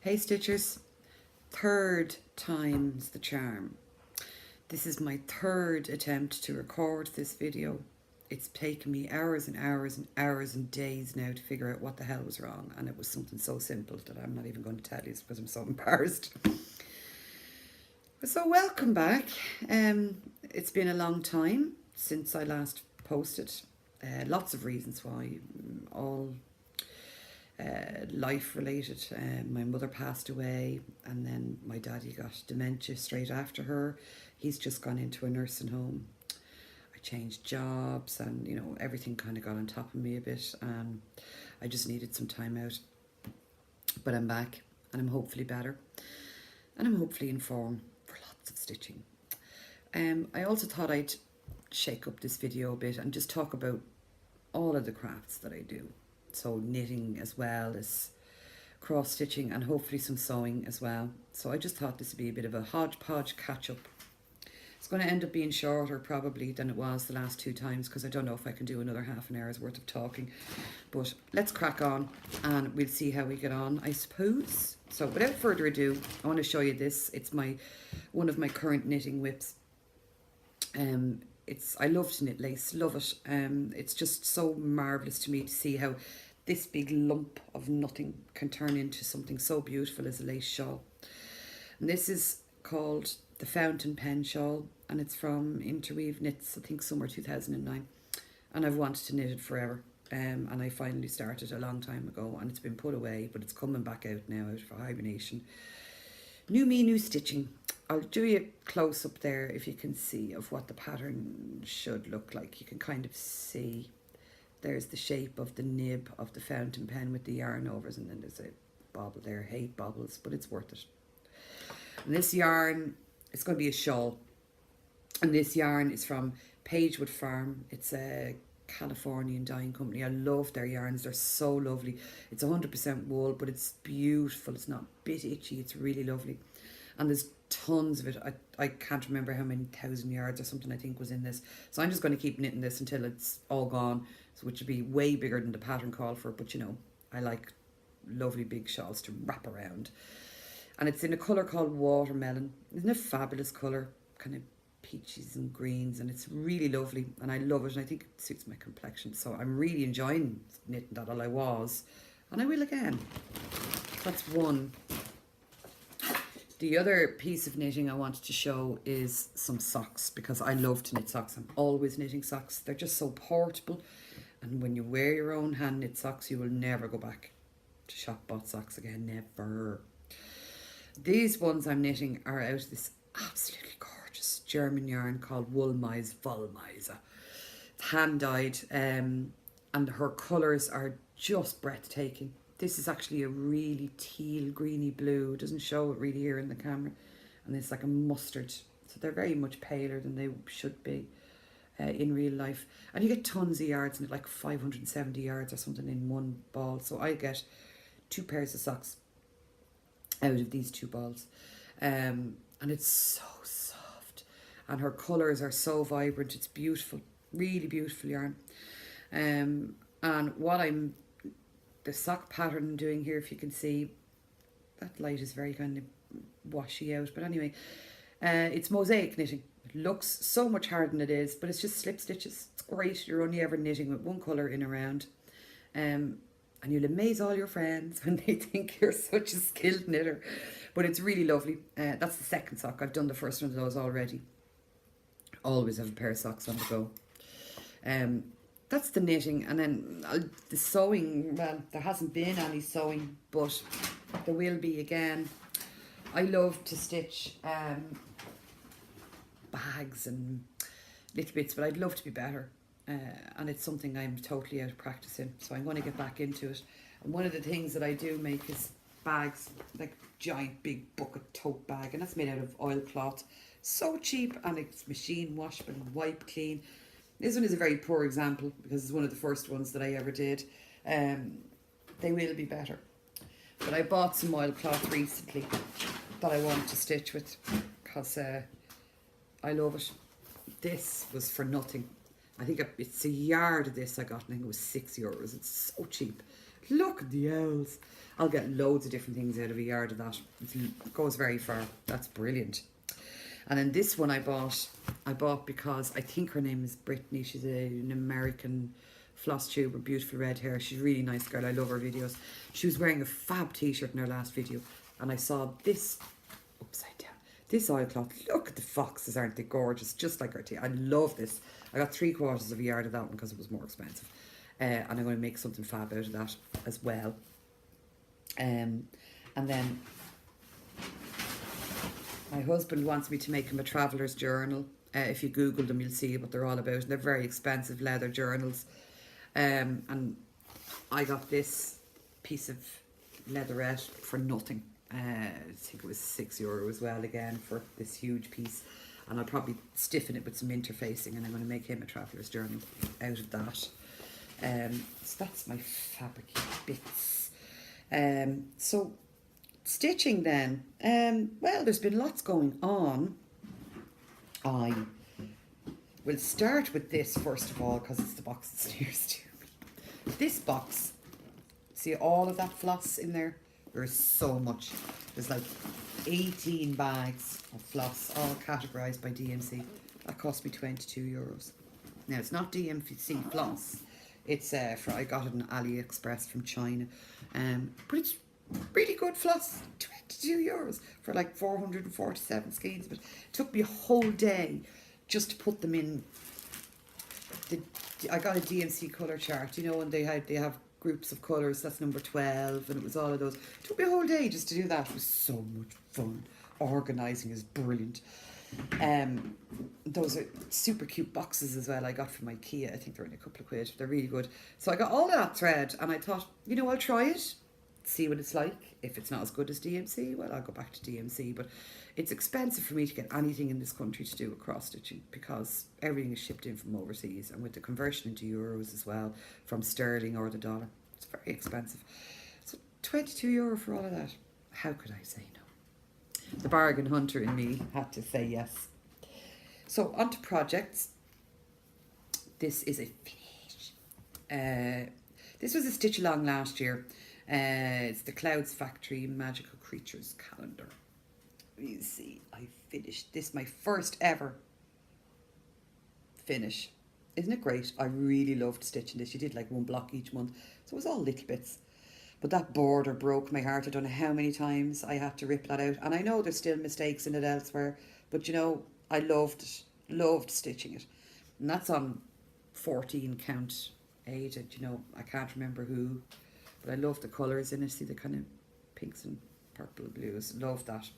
Hey Stitchers, third time's the charm. This is my third attempt to record this video. It's taken me hours and hours and hours and days now to figure out what the hell was wrong, and it was something so simple that I'm not even going to tell you because I'm so embarrassed. So welcome back. It's been a long time since I last posted. Lots of reasons why, all life related. My mother passed away, and then my daddy got dementia straight after her. He's just gone into a nursing home. I changed jobs, and everything kind of got on top of me a bit. I just needed some time out, but I'm back, and I'm hopefully better, and I'm hopefully in form for lots of stitching. I also thought I'd shake up this video a bit and just talk about all of the crafts that I do. So knitting as well as cross stitching, and hopefully some sewing as well. So I just thought this would be a bit of a hodgepodge catch up. It's going to end up being shorter probably than it was the last two times, because I don't know if I can do another half an hour's worth of talking. But let's crack on and we'll see how we get on, I suppose. So without further ado, I want to show you this. It's one of my current knitting whips. I love to knit lace, love it. It's just so marvellous to me to see how this big lump of nothing can turn into something so beautiful as a lace shawl. And this is called the Fountain Pen Shawl, and it's from Interweave Knits, I think summer 2009. And I've wanted to knit it forever. And I finally started a long time ago, and it's been put away, but it's coming back out now out of hibernation. New me, new stitching. I'll do you a close up there if you can see of what the pattern should look like. You can kind of see there's the shape of the nib of the fountain pen with the yarn overs, and then there's a bobble there. Hate bobbles, but it's worth it. And this yarn, it's going to be a shawl, and this yarn is from Pagewood Farm. It's a Californian dyeing company. I love their yarns, they're so lovely. It's 100% wool, but it's beautiful. It's not a bit itchy, it's really lovely. And there's tons of it. I can't remember how many 1,000 yards or something I think was in this. So I'm just going to keep knitting this until it's all gone, so which would be way bigger than the pattern call for, but I like lovely big shawls to wrap around. And it's in a colour called Watermelon. Isn't it a fabulous colour? Kind of peaches and greens, and it's really lovely, and I love it, and I think it suits my complexion, so I'm really enjoying knitting that. All I was, and I will again. That's one. The other piece of knitting I wanted to show is some socks, because I love to knit socks. I'm always knitting socks. They're just so portable, and when you wear your own hand knit socks, you will never go back to shop bought socks again, never. These ones I'm knitting are out of this absolutely gorgeous German yarn called Wollmeise Wollmeise. It's hand dyed, and her colours are just breathtaking. This is actually a really teal greeny blue. It doesn't show it really here in the camera, and it's like a mustard, so they're very much paler than they should be in real life. And you get tons of yards in it, like 570 yards or something in one ball. So I get 2 pairs of socks out of these 2 balls, and it's so soft, and her colours are so vibrant. It's beautiful, really beautiful yarn. And what the sock pattern I'm doing here, if you can see, that light is very kind of washy out, but anyway, it's mosaic knitting. It looks so much harder than it is, but it's just slip stitches. It's great. You're only ever knitting with one colour in a round, and you'll amaze all your friends when they think you're such a skilled knitter. But it's really lovely. That's the second sock. I've done the first one of those already. Always have a pair of socks on the go. That's the knitting. And then the sewing, well, there hasn't been any sewing, but there will be again. I love to stitch bags and little bits, but I'd love to be better. And it's something I'm totally out of practice in, so I'm going to get back into it. And one of the things that I do make is bags, like giant big bucket tote bag, and that's made out of oilcloth. So cheap, and it's machine washable and wipe clean. This one is a very poor example because it's one of the first ones that I ever did. They will be better, but I bought some oilcloth recently that I want to stitch with, because I love it. This was for nothing. I think it's a yard of this I got, and I think it was €6. It's so cheap, Look at the owls. I'll get loads of different things out of a yard of that. It goes very far. That's brilliant. And then this one I bought because I think her name is Brittany. She's an American Flosstube with beautiful red hair. She's a really nice girl. I love her videos. She was wearing a fab t-shirt in her last video, and I saw this upside down. This oilcloth. Look at the foxes, aren't they gorgeous? Just like her tea. I love this. I got 3/4 of a yard of that one because it was more expensive. And I'm going to make something fab out of that as well. And then my husband wants me to make him a traveller's journal. If you Google them, you'll see what they're all about. They're very expensive leather journals. And I got this piece of leatherette for nothing. I think it was €6 as well, again, for this huge piece. And I'll probably stiffen it with some interfacing, and I'm going to make him a traveller's journal out of that. So that's my fabric bits. So stitching then, well, there's been lots going on. I will start with this first of all because it's the box that's nearest to me. This box, see all of that floss in there? There's so much. There's like 18 bags of floss, all categorised by DMC. That cost me €22. Now it's not DMC floss. It's I got it on AliExpress from China, but it's really good floss. €22 for like 447 skeins. But it took me a whole day just to put them in. I got a DMC colour chart, you know, and they have groups of colours. That's number 12, and it was all of those. It took me a whole day just to do that. It was so much fun. Organising is brilliant. Those are super cute boxes as well I got from IKEA. I think they're only a couple of quid. They're really good. So I got all of that thread, and I thought, you know, I'll try it, see what it's like. If it's not as good as DMC, well, I'll go back to DMC. But it's expensive for me to get anything in this country to do with cross stitching because everything is shipped in from overseas, and with the conversion into euros as well from sterling or the dollar, it's very expensive. So €22 for all of that. How could I say no? The bargain hunter in me had to say yes. So on to projects. This is a finish. This was a stitch along last year. It's the Clouds Factory Magical Creatures calendar. You see, I finished this, my first ever finish. Isn't it great? I really loved stitching this. You did like one block each month, so it was all little bits. But that border broke my heart. I don't know how many times I had to rip that out. And I know there's still mistakes in it elsewhere, but you know, I loved it. Loved stitching it. And that's on 14 count Ada. You know, I can't remember who, but I love the colours in it. See the kind of pinks and purple blues. Love that.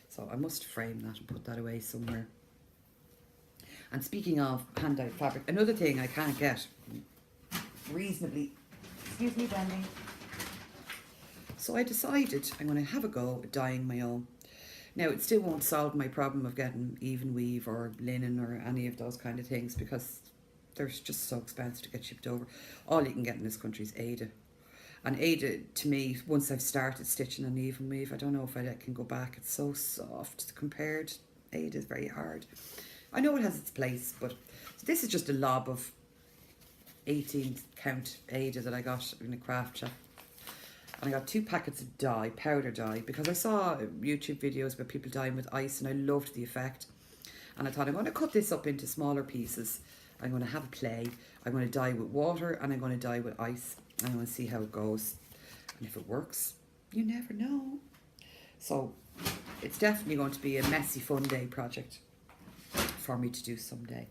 So I must frame that and put that away somewhere. And speaking of hand-dyed fabric, another thing I can't get reasonably, excuse me, bending. So I decided I'm going to have a go at dyeing my own. Now, it still won't solve my problem of getting even weave or linen or any of those kind of things because they're just so expensive to get shipped over. All you can get in this country is Ada. And Ada, to me, once I've started stitching an even weave, I don't know if I can go back. It's so soft compared. Ada is very hard. I know it has its place, but so this is just a lob of 18 count Ada that I got in a craft shop. And I got 2 packets of dye, powder dye, because I saw YouTube videos where people dyeing with ice and I loved the effect. And I thought, I'm going to cut this up into smaller pieces. I'm going to have a play. I'm going to dye with water and I'm going to dye with ice. And I'm going to see how it goes. And if it works, you never know. So it's definitely going to be a messy fun day project for me to do someday.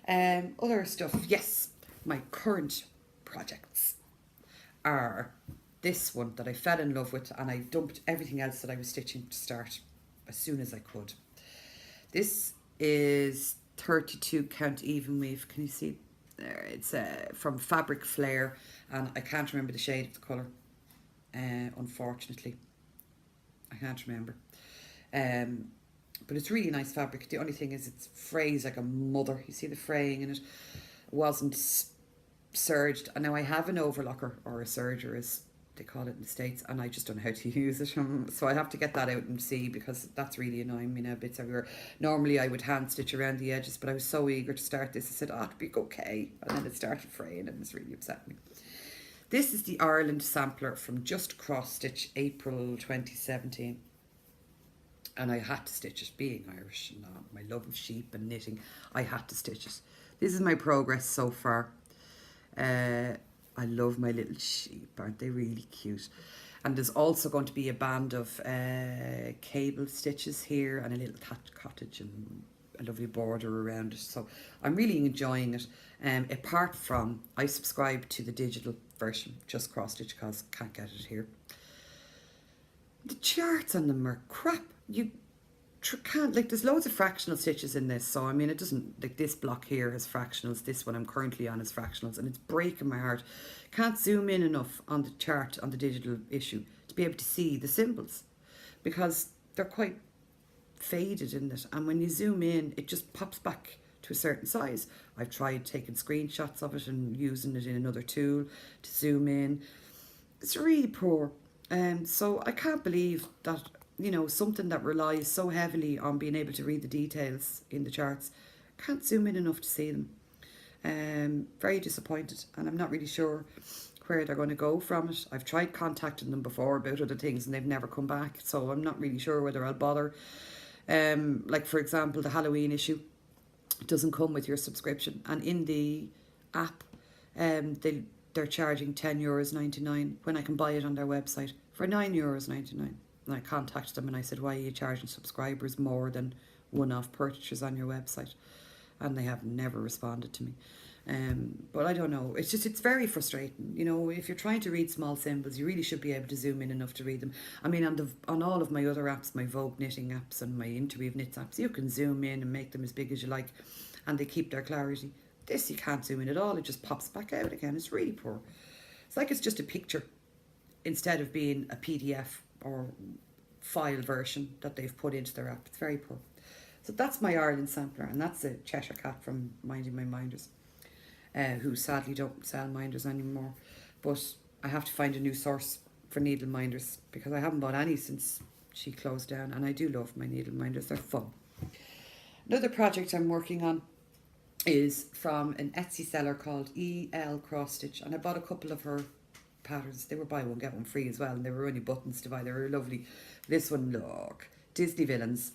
Other stuff, yes, my current projects are this one that I fell in love with, and I dumped everything else that I was stitching to start as soon as I could. This is 32 count even weave. Can you see there? It's from Fabric Flare, and I can't remember the shade of the colour. Unfortunately, I can't remember. But it's really nice fabric. The only thing is it's frays like a mother. You see the fraying in it. It wasn't serged. And now I have an overlocker, or a serger as they call it in the States, and I just don't know how to use it. So I have to get that out and see, because that's really annoying me now, bits everywhere. Normally I would hand stitch around the edges, but I was so eager to start this. I said, oh, it'll be okay. And then it started fraying and it was really upsetting me. This is the Ireland sampler from Just Cross Stitch, April 2017. And I had to stitch it, being Irish and my love of sheep and knitting, I had to stitch it. This is my progress so far. I love my little sheep, aren't they really cute? And there's also going to be a band of cable stitches here and a little thatched cottage and a lovely border around it. So I'm really enjoying it. Apart from, I subscribe to the digital version, Just Cross Stitch, because I can't get it here. The charts on them are crap. You can't, like, there's loads of fractional stitches in this, so I mean, it doesn't, like, this block here has fractionals, this one I'm currently on is fractionals, and it's breaking my heart. Can't zoom in enough on the chart on the digital issue to be able to see the symbols, because they're quite faded in it, and when you zoom in it just pops back to a certain size. I've tried taking screenshots of it and using it in another tool to zoom in. It's really poor. So I can't believe that, you know, something that relies so heavily on being able to read the details in the charts, can't zoom in enough to see them. Very disappointed, and I'm not really sure where they're going to go from it. I've tried contacting them before about other things and they've never come back, so I'm not really sure whether I'll bother. Like, for example, the Halloween issue doesn't come with your subscription, and in the app they're charging €10.99 when I can buy it on their website for €9.99. And I contacted them and I said, why are you charging subscribers more than one-off purchases on your website? And they have never responded to me. But I don't know, it's just, it's very frustrating. You know, if you're trying to read small symbols, you really should be able to zoom in enough to read them. I mean, on all of my other apps, my Vogue knitting apps and my Interweave knits apps, you can zoom in and make them as big as you like, and they keep their clarity. This you can't zoom in at all, it just pops back out again. It's really poor. It's like it's just a picture instead of being a PDF or file version that they've put into their app. It's very poor. So that's my Ireland sampler, and that's a Cheshire Cat from Minding My Minders, who sadly don't sell minders anymore. But I have to find a new source for needle minders because I haven't bought any since she closed down, and I do love my needle minders, they're fun. Another project I'm working on is from an Etsy seller called EL Cross Stitch, and I bought a couple of her patterns. They were buy one get one free as well, and they were only buttons to buy. They were lovely. This one, look, Disney Villains.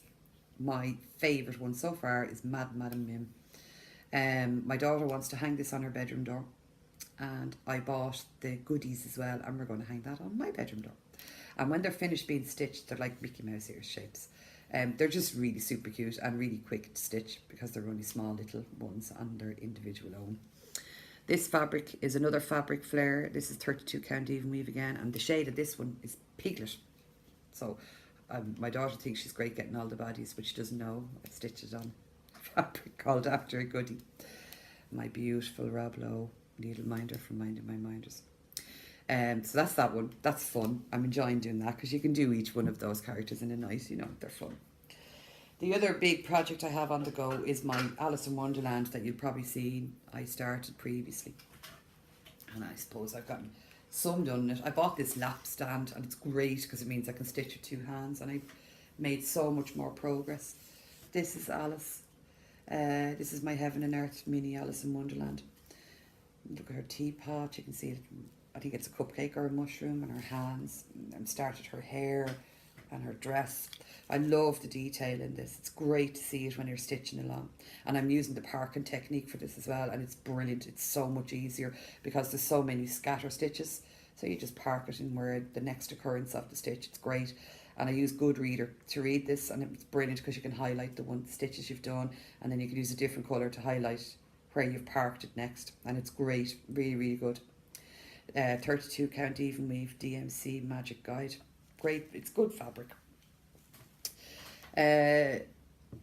My favourite one so far is Mad Madam Mim. My daughter wants to hang this on her bedroom door, and I bought the goodies as well, and we're going to hang that on my bedroom door. And when they're finished being stitched, they're like Mickey Mouse ear shapes. They're just really super cute and really quick to stitch because they're only small little ones on their individual own. This fabric is another fabric flare. This is 32 count even weave again, and the shade of this one is Piglet. So my daughter thinks she's great getting all the baddies, but she doesn't know I stitched it on fabric called After a Goodie. My beautiful Rob Lowe needle minder from Minding My Minders. So that's that one. That's fun. I'm enjoying doing that because you can do each one of those characters in a night, you know, they're fun. The other big project I have on the go is my Alice in Wonderland that you'll probably see I started previously. And I suppose I've gotten some done in it. I bought this lap stand and it's great because it means I can stitch with two hands, and I've made so much more progress. This is Alice. This is my Heaven and Earth mini Alice in Wonderland. Look at her teapot, you can see it. I think it's a cupcake or a mushroom, and her hands, and started her hair and her dress. I love the detail in this. It's great to see it when you're stitching along. And I'm using the parking technique for this as well, and it's brilliant. It's so much easier because there's so many scatter stitches. So you just park it in where the next occurrence of the stitch. It's great. And I use Goodreader to read this, and it's brilliant because you can highlight the stitches you've done, and then you can use a different colour to highlight where you've parked it next. And it's great, really, really good. 32 count even weave DMC Magic Guide. Great, it's good fabric.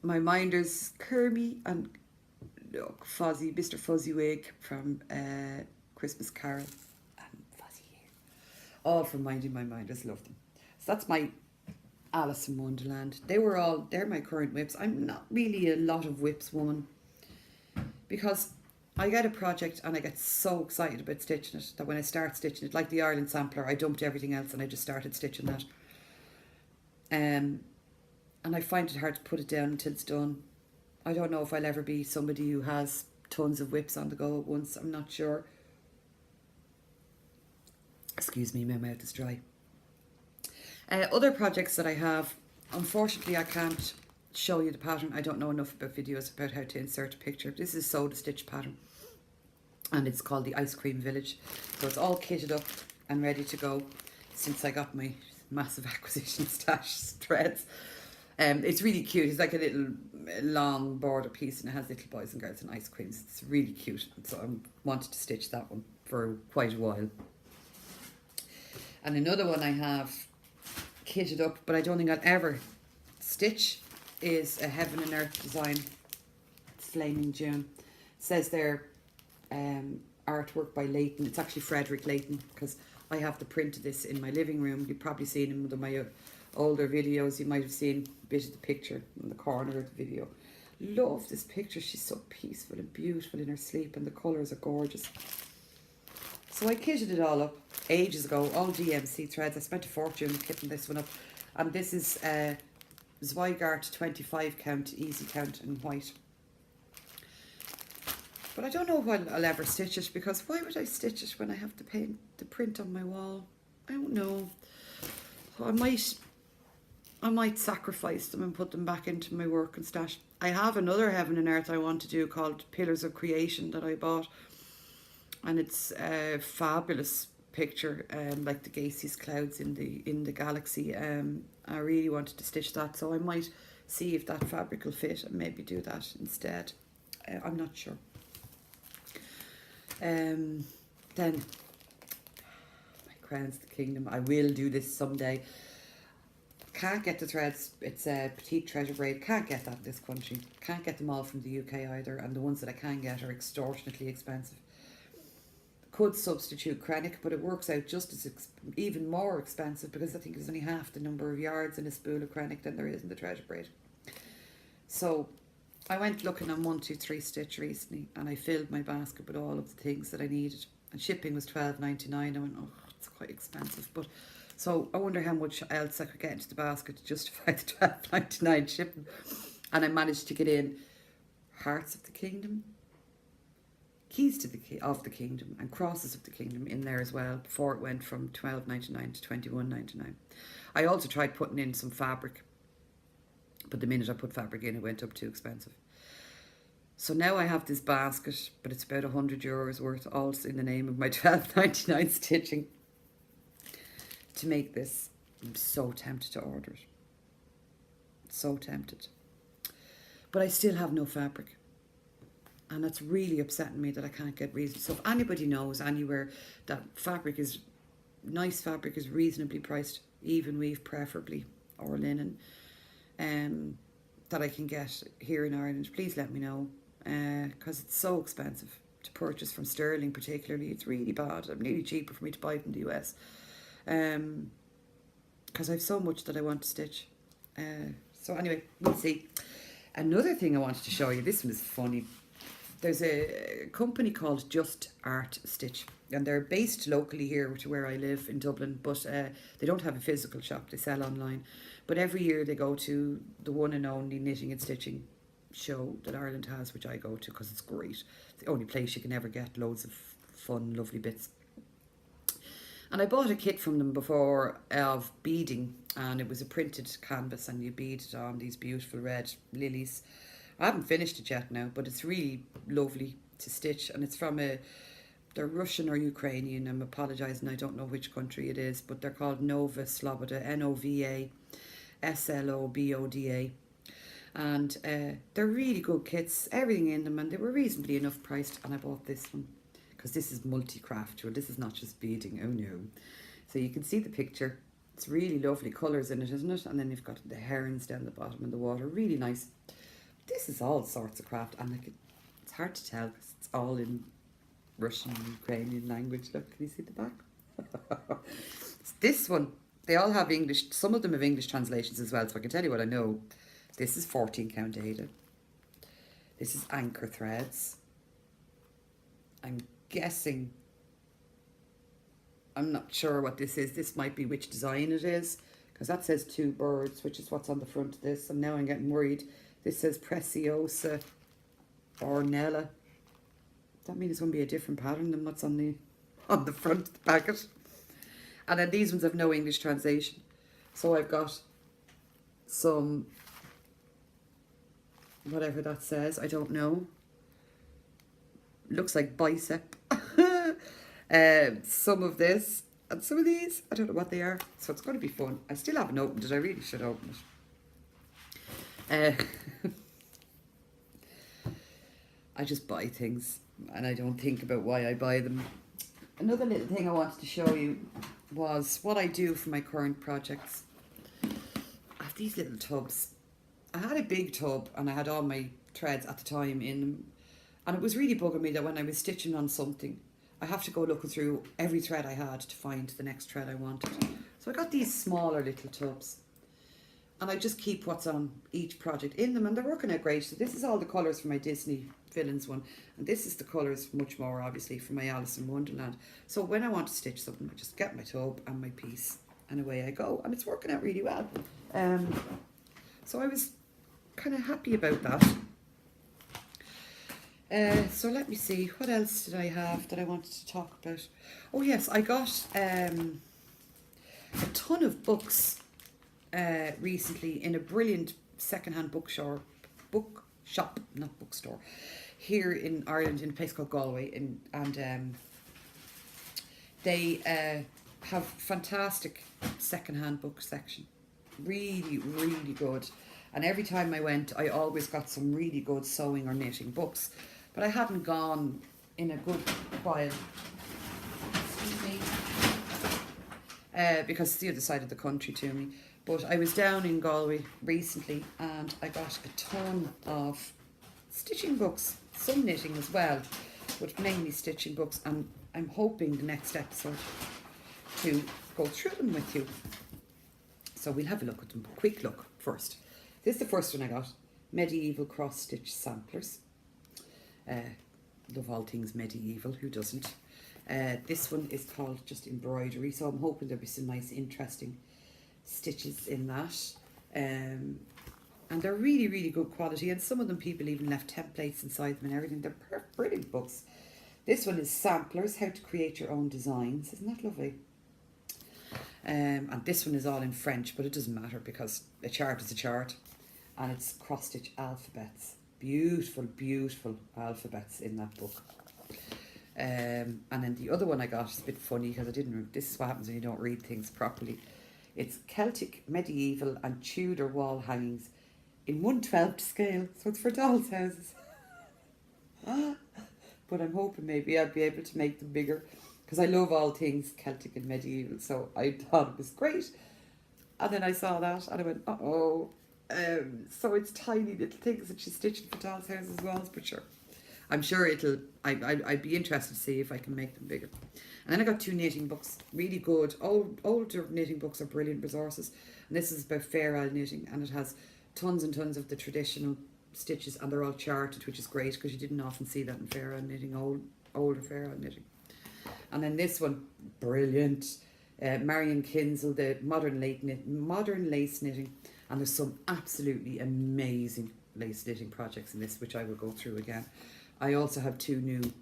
My minders, Kermie and look, Fuzzy, Mr. Fuzzywig from Christmas Carol, and Fuzzy here. All from Minding My Minders, love them. So that's my Alice in Wonderland. They're my current whips. I'm not really a lot of whips woman because I get a project and I get so excited about stitching it that when I start stitching it, like the Ireland sampler, I dumped everything else and I just started stitching that. And I find it hard to put it down until it's done. I don't know if I'll ever be somebody who has tons of whips on the go at once. I'm not sure. Excuse me, my mouth is dry. Other projects that I have, unfortunately I can't show you the pattern. I don't know enough about videos about how to insert a picture. This is sew to stitch pattern, and it's called the Ice Cream Village. So it's all kitted up and ready to go since I got my massive acquisition stash threads. It's really cute. It's like a little long border piece, and it has little boys and girls and ice creams. It's really cute. So I wanted to stitch that one for quite a while. And another one I have kitted up, but I don't think I'll ever stitch, is a Heaven and Earth design. It's Flaming June. It says there, artwork by Leighton. It's actually Frederick Leighton, because I have the print of this in my living room. You've probably seen in one of my older videos, you might have seen a bit of the picture in the corner of the video. Love this picture. She's so peaceful and beautiful in her sleep, and the colours are gorgeous. So I kitted it all up ages ago, all DMC threads. I spent a fortune kitting this one up. And this is Zweigart 25 count, easy count in white. But I don't know when I'll ever stitch it, because why would I stitch it when I have to paint the print on my wall? I don't know. So I might sacrifice them and put them back into my work and stash. I have another Heaven and Earth I want to do called Pillars of Creation that I bought. And it's a fabulous picture, like the gaseous clouds in the galaxy. I really wanted to stitch that, so I might see if that fabric will fit and maybe do that instead. I'm not sure. Then my Crowns of the Kingdom. I will do this someday. Can't get the threads. It's a petite treasure braid. Can't get that in this country. Can't get them all from the UK either, and the ones that I can get are extortionately expensive. Could substitute Krennic, but it works out just as even more expensive, because I think there's only half the number of yards in a spool of Krennic than there is in the treasure braid. So I went looking on 123 Stitch recently, and I filled my basket with all of the things that I needed, and shipping was $12.99. I went, oh, it's quite expensive, but so I wonder how much else I could get into the basket to justify the $12.99 shipping. And I managed to get in Hearts of the Kingdom, Keys to the Kingdom, and Crosses of the Kingdom in there as well, before it went from $12.99 to $21.99. I also tried putting in some fabric, but the minute I put fabric in, it went up too expensive. So now I have this basket, but it's about €100 worth, all in the name of my $12.99 stitching to make this. I'm so tempted to order it. So tempted. But I still have no fabric. And that's really upsetting me that I can't get reason. So if anybody knows anywhere that fabric is, nice fabric is reasonably priced, even weave preferably, or linen, that I can get here in Ireland, please let me know. Because it's so expensive to purchase from sterling particularly. It's really bad. It's nearly cheaper for me to buy it in the US. Because I have so much that I want to stitch. So anyway, we'll see. Another thing I wanted to show you, this one is funny. There's a company called Just Art Stitch, and they're based locally here to where I live in Dublin, but they don't have a physical shop. They sell online. But every year they go to the one and only knitting and stitching show that Ireland has, which I go to because it's great. It's the only place you can ever get loads of fun, lovely bits. And I bought a kit from them before of beading, and it was a printed canvas, and you beaded on these beautiful red lilies. I haven't finished it yet now, but it's really lovely to stitch, and it's from they're Russian or Ukrainian. I'm apologising, I don't know which country it is, but they're called Nova Sloboda, Nova Sloboda. And they're really good kits, everything in them, and they were reasonably enough priced, and I bought this one because this is multi-craft. This is not just beading, oh no. So you can see the picture. It's really lovely colours in it, isn't it? And then you've got the herons down the bottom in the water, really nice. This is all sorts of craft, and like it's hard to tell because it's all in Russian and Ukrainian language. Look, can you see the back? This one, they all have English, some of them have English translations as well, so I can tell you what I know. This is 14 count Ada. This is anchor threads. I'm guessing, I'm not sure what this is. This might be which design it is, because that says two birds, which is what's on the front of this, and now I'm getting worried. This says Preciosa Ornella. That means it's going to be a different pattern than what's on the front of the packet. And then these ones have no English translation. So I've got some, whatever that says, I don't know. Looks like bicep. Some of this and some of these, I don't know what they are. So it's going to be fun. I still haven't opened it. I really should open it. I just buy things and I don't think about why I buy them. Another little thing I wanted to show you was what I do for my current projects. I have these little tubs. I had a big tub and I had all my threads at the time in them. And it was really bugging me that when I was stitching on something, I have to go looking through every thread I had to find the next thread I wanted. So I got these smaller little tubs. And I just keep what's on each project in them, and they're working out great. So this is all the colours for my Disney Villains one, and this is the colours much more obviously for my Alice in Wonderland. So when I want to stitch something, I just get my tub and my piece and away I go, and it's working out really well. So I was kind of happy about that. So let me see, what else did I have that I wanted to talk about? Oh yes, I got a ton of books recently in a brilliant second-hand bookshop, not bookstore, here in Ireland in a place called Galway, and they have fantastic second-hand book section, really good. And every time I went, I always got some really good sewing or knitting books, but I hadn't gone in a good while. Excuse me. Because it's the other side of the country to me. But I was down in Galway recently and I got a ton of stitching books, some knitting as well, but mainly stitching books, and I'm hoping the next episode to go through them with you. So we'll have a look at them, quick look first. This is the first one I got, Medieval Cross Stitch Samplers. Love all things medieval, who doesn't? This one is called just embroidery, so I'm hoping there'll be some nice interesting stitches in that, and they're really good quality, and some of them people even left templates inside them and everything. They're brilliant books. This one is Samplers, How to Create Your Own Designs. Isn't that lovely? And this one is all in French, but it doesn't matter because a chart is a chart, and it's cross stitch alphabets, beautiful alphabets in that book. And then the other one I got is a bit funny because this is what happens when you don't read things properly. It's Celtic, Medieval and Tudor wall hangings in 1/12 scale. So it's for dolls' houses. But I'm hoping maybe I'll be able to make them bigger because I love all things Celtic and medieval. So I thought it was great. And then I saw that and I went, uh-oh. So it's tiny little things that she's stitching for dolls' houses walls, but sure. I'm sure I'd be interested to see if I can make them bigger. And then I got 2 knitting books, really good. Older knitting books are brilliant resources. And this is about Fair Isle knitting, and it has tons and tons of the traditional stitches, and they're all charted, which is great because you didn't often see that in Fair Isle knitting, older Fair Isle knitting. And then this one, brilliant. Marion Kinsell, the modern lace knitting, and there's some absolutely amazing lace knitting projects in this, which I will go through again. I also have 2 new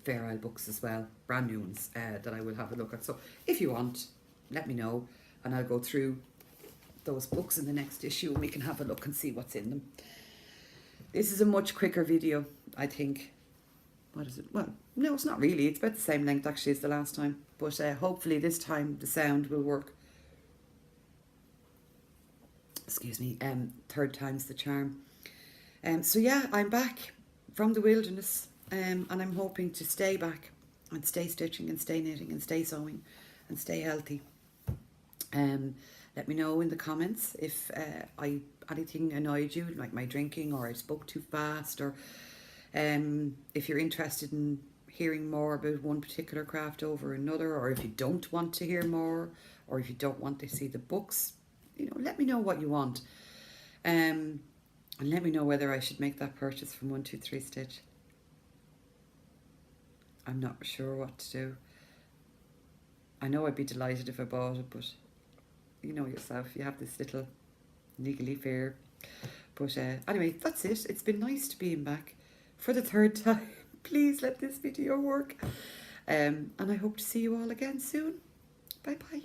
Fair Isle books as well, brand new ones, that I will have a look at. So if you want, let me know and I'll go through those books in the next issue and we can have a look and see what's in them. This is a much quicker video, I think. What is it? Well, no, it's not really. It's about the same length actually as the last time. But hopefully this time the sound will work. Excuse me, third time's the charm. So yeah, I'm back from the wilderness, and I'm hoping to stay back and stay stitching and stay knitting and stay sewing and stay healthy. Let me know in the comments if anything annoyed you, like my drinking, or I spoke too fast, or if you're interested in hearing more about one particular craft over another, or if you don't want to hear more, or if you don't want to see the books, you know, let me know what you want. And let me know whether I should make that purchase from 123 Stitch. I'm not sure what to do. I know I'd be delighted if I bought it, but you know yourself, you have this little niggly fear. But anyway, that's it. It's been nice to be back for the 3rd time. Please let this video work. And I hope to see you all again soon. Bye bye.